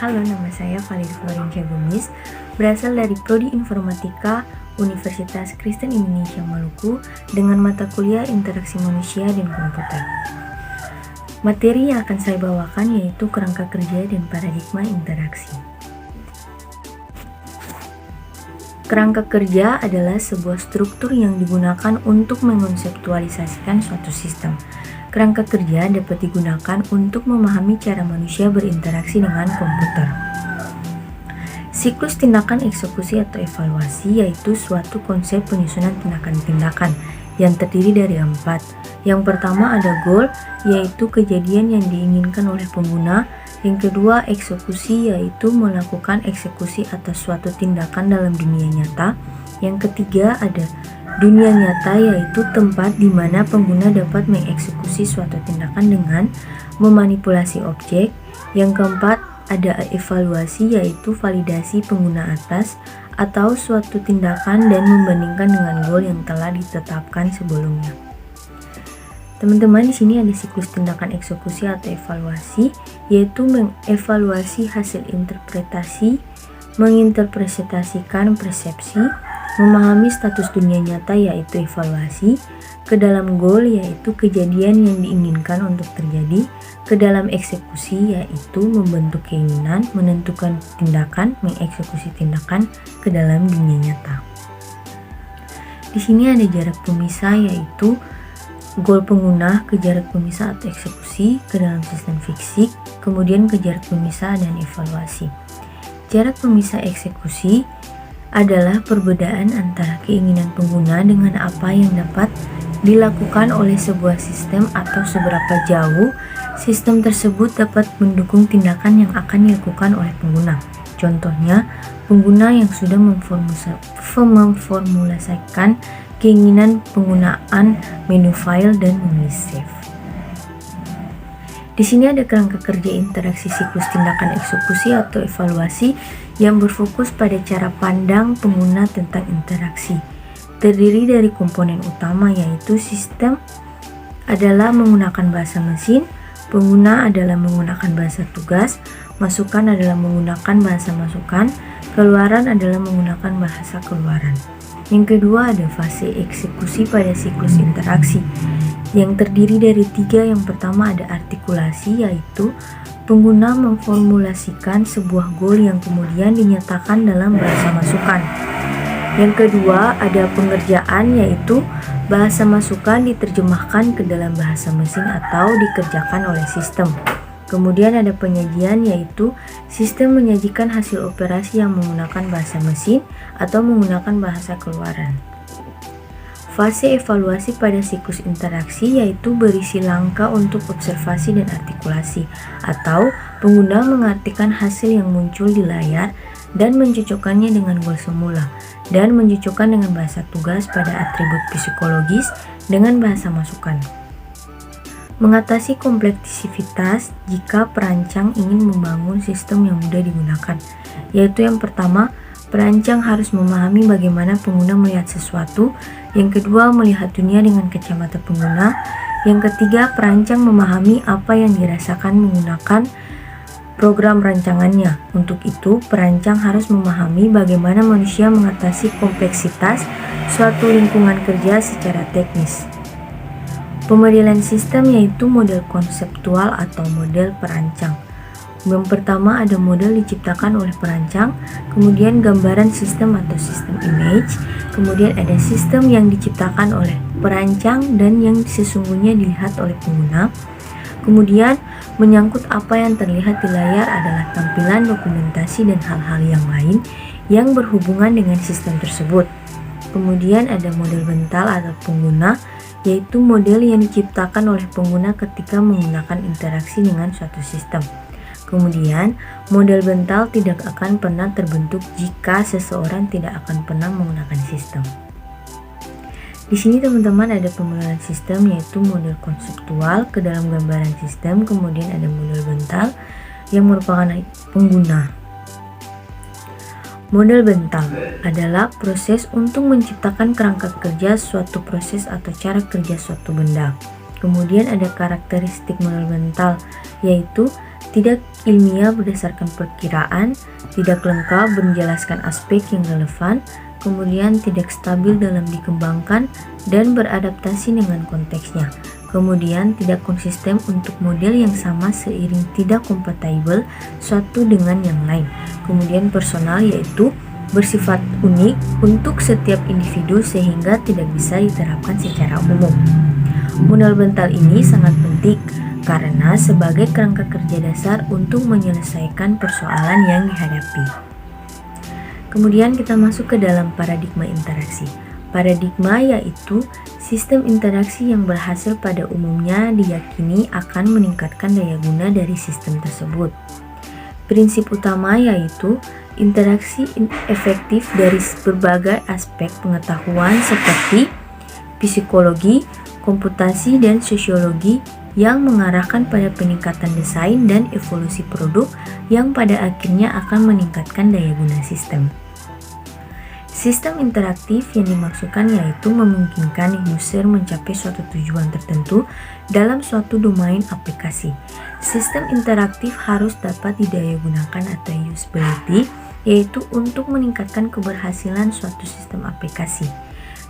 Halo, nama saya Valid Florencia Gemis, berasal dari Prodi Informatika Universitas Kristen Indonesia Maluku dengan mata kuliah Interaksi Manusia dan Komputer. Materi yang akan saya bawakan yaitu kerangka kerja dan paradigma interaksi. Kerangka kerja adalah sebuah struktur yang digunakan untuk mengkonseptualisasikan suatu sistem. Kerangka kerja dapat digunakan untuk memahami cara manusia berinteraksi dengan komputer. Siklus tindakan eksekusi atau evaluasi yaitu suatu konsep penyusunan tindakan-tindakan yang terdiri dari 4. Yang pertama ada goal, yaitu kejadian yang diinginkan oleh pengguna. Yang kedua, eksekusi, yaitu melakukan eksekusi atas suatu tindakan dalam dunia nyata. Yang ketiga ada dunia nyata, yaitu tempat di mana pengguna dapat mengeksekusi suatu tindakan dengan memanipulasi objek. Yang keempat ada evaluasi, yaitu validasi pengguna atas atau suatu tindakan dan membandingkan dengan goal yang telah ditetapkan sebelumnya. Teman-teman, di sini ada siklus tindakan eksekusi atau evaluasi, yaitu mengevaluasi hasil interpretasi, menginterpretasikan persepsi, memahami status dunia nyata yaitu evaluasi, ke dalam goal yaitu kejadian yang diinginkan untuk terjadi, ke dalam eksekusi yaitu membentuk keinginan, menentukan tindakan, mengeksekusi tindakan ke dalam dunia nyata. Di sini ada jarak pemisah yaitu goal pengguna ke jarak pemisah atau eksekusi ke dalam sistem fisik, kemudian ke jarak pemisah dan evaluasi. Jarak pemisah eksekusi adalah perbedaan antara keinginan pengguna dengan apa yang dapat dilakukan oleh sebuah sistem atau seberapa jauh sistem tersebut dapat mendukung tindakan yang akan dilakukan oleh pengguna. Contohnya, pengguna yang sudah memformulasikan keinginan penggunaan menu file dan memilih save. Di sini ada kerangka kerja interaksi siklus tindakan eksekusi atau evaluasi yang berfokus pada cara pandang pengguna tentang interaksi. Terdiri dari komponen utama yaitu sistem adalah menggunakan bahasa mesin, pengguna adalah menggunakan bahasa tugas, masukan adalah menggunakan bahasa masukan, keluaran adalah menggunakan bahasa keluaran. Yang kedua ada fase eksekusi pada siklus interaksi yang terdiri dari 3. Yang pertama ada artikulasi, yaitu pengguna memformulasikan sebuah goal yang kemudian dinyatakan dalam bahasa masukan. Yang kedua ada pengerjaan, yaitu bahasa masukan diterjemahkan ke dalam bahasa mesin atau dikerjakan oleh sistem. Kemudian ada penyajian, yaitu sistem menyajikan hasil operasi yang menggunakan bahasa mesin atau menggunakan bahasa keluaran. Fase evaluasi pada siklus interaksi yaitu berisi langkah untuk observasi dan artikulasi, atau pengguna mengartikan hasil yang muncul di layar dan mencocokkannya dengan goal semula, dan mencocokkan dengan bahasa tugas pada atribut psikologis dengan bahasa masukan. Mengatasi kompleksivitas jika perancang ingin membangun sistem yang mudah digunakan, yaitu yang pertama, perancang harus memahami bagaimana pengguna melihat sesuatu. Yang kedua, melihat dunia dengan kacamata pengguna. Yang ketiga, perancang memahami apa yang dirasakan menggunakan program rancangannya. Untuk itu, perancang harus memahami bagaimana manusia mengatasi kompleksitas suatu lingkungan kerja secara teknis. Pemodelan sistem yaitu model konseptual atau model perancang. Yang pertama ada model diciptakan oleh perancang, kemudian gambaran sistem atau sistem image, kemudian ada sistem yang diciptakan oleh perancang dan yang sesungguhnya dilihat oleh pengguna. Kemudian menyangkut apa yang terlihat di layar adalah tampilan, dokumentasi, dan hal-hal yang lain yang berhubungan dengan sistem tersebut. Kemudian ada model bental atau pengguna, yaitu model yang diciptakan oleh pengguna ketika menggunakan interaksi dengan suatu sistem. Kemudian, model bental tidak akan pernah terbentuk jika seseorang tidak akan pernah menggunakan sistem. Di sini teman-teman ada pemodelan sistem yaitu model konseptual ke dalam gambaran sistem, kemudian ada model bental yang merupakan pengguna. Model bental adalah proses untuk menciptakan kerangka kerja suatu proses atau cara kerja suatu benda. Kemudian ada karakteristik model bental, yaitu tidak ilmiah berdasarkan perkiraan, tidak lengkap menjelaskan aspek yang relevan, kemudian tidak stabil dalam dikembangkan dan beradaptasi dengan konteksnya, kemudian tidak konsisten untuk model yang sama seiring tidak kompatibel suatu dengan yang lain, kemudian personal yaitu bersifat unik untuk setiap individu sehingga tidak bisa diterapkan secara umum. Fundamental ini sangat penting karena sebagai kerangka kerja dasar untuk menyelesaikan persoalan yang dihadapi. Kemudian kita masuk ke dalam paradigma interaksi. Paradigma yaitu sistem interaksi yang berhasil pada umumnya diyakini akan meningkatkan daya guna dari sistem tersebut. Prinsip utama yaitu interaksi efektif dari berbagai aspek pengetahuan seperti psikologi, komputasi, dan sosiologi yang mengarahkan pada peningkatan desain dan evolusi produk yang pada akhirnya akan meningkatkan daya guna sistem. Sistem interaktif yang dimaksudkan yaitu memungkinkan user mencapai suatu tujuan tertentu dalam suatu domain aplikasi. Sistem interaktif harus dapat didayagunakan atau usability, yaitu untuk meningkatkan keberhasilan suatu sistem aplikasi.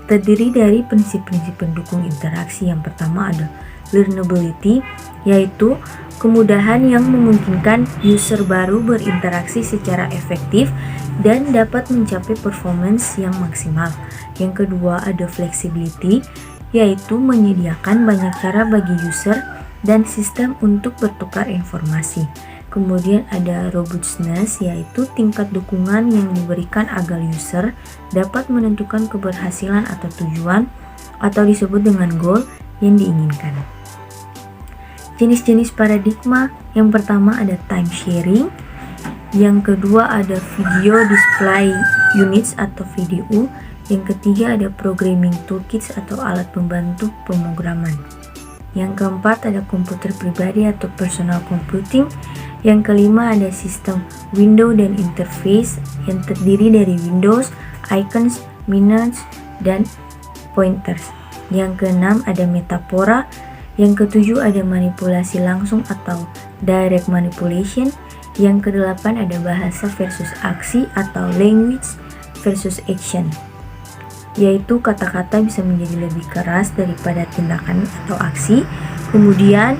Terdiri dari prinsip-prinsip pendukung interaksi. Yang pertama ada learnability, yaitu kemudahan yang memungkinkan user baru berinteraksi secara efektif dan dapat mencapai performance yang maksimal. Yang kedua ada flexibility, yaitu menyediakan banyak cara bagi user dan sistem untuk bertukar informasi. Kemudian ada robustness, yaitu tingkat dukungan yang diberikan agar user dapat menentukan keberhasilan atau tujuan atau disebut dengan goal yang diinginkan. Jenis-jenis paradigma, yang pertama ada time sharing, yang kedua ada video display units atau VDU, yang ketiga ada programming toolkits atau alat pembantu pemrograman. Yang keempat ada komputer pribadi atau personal computing. Yang kelima ada sistem window dan interface yang terdiri dari windows, icons, menus, dan pointers. Yang keenam ada metafora. Yang ketujuh ada manipulasi langsung atau direct manipulation. Yang kedelapan ada bahasa versus aksi atau language versus action, yaitu kata-kata bisa menjadi lebih keras daripada tindakan atau aksi. Kemudian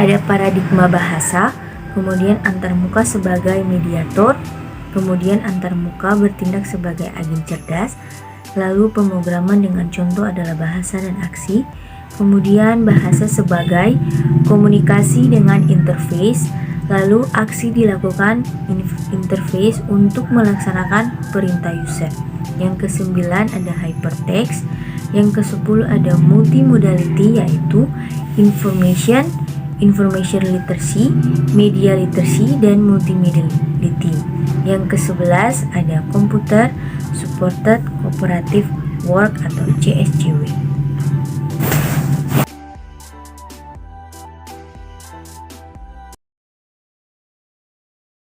ada paradigma bahasa, kemudian antarmuka sebagai mediator, kemudian antarmuka bertindak sebagai agen cerdas, lalu pemrograman dengan contoh adalah bahasa dan aksi, kemudian bahasa sebagai komunikasi dengan interface, lalu aksi dilakukan interface untuk melaksanakan perintah user. Yang kesembilan ada hypertext. Yang kesepuluh ada multimodality, yaitu information literacy, media literacy, dan multimodality. Yang ke-11 ada computer supported cooperative work atau CSCW.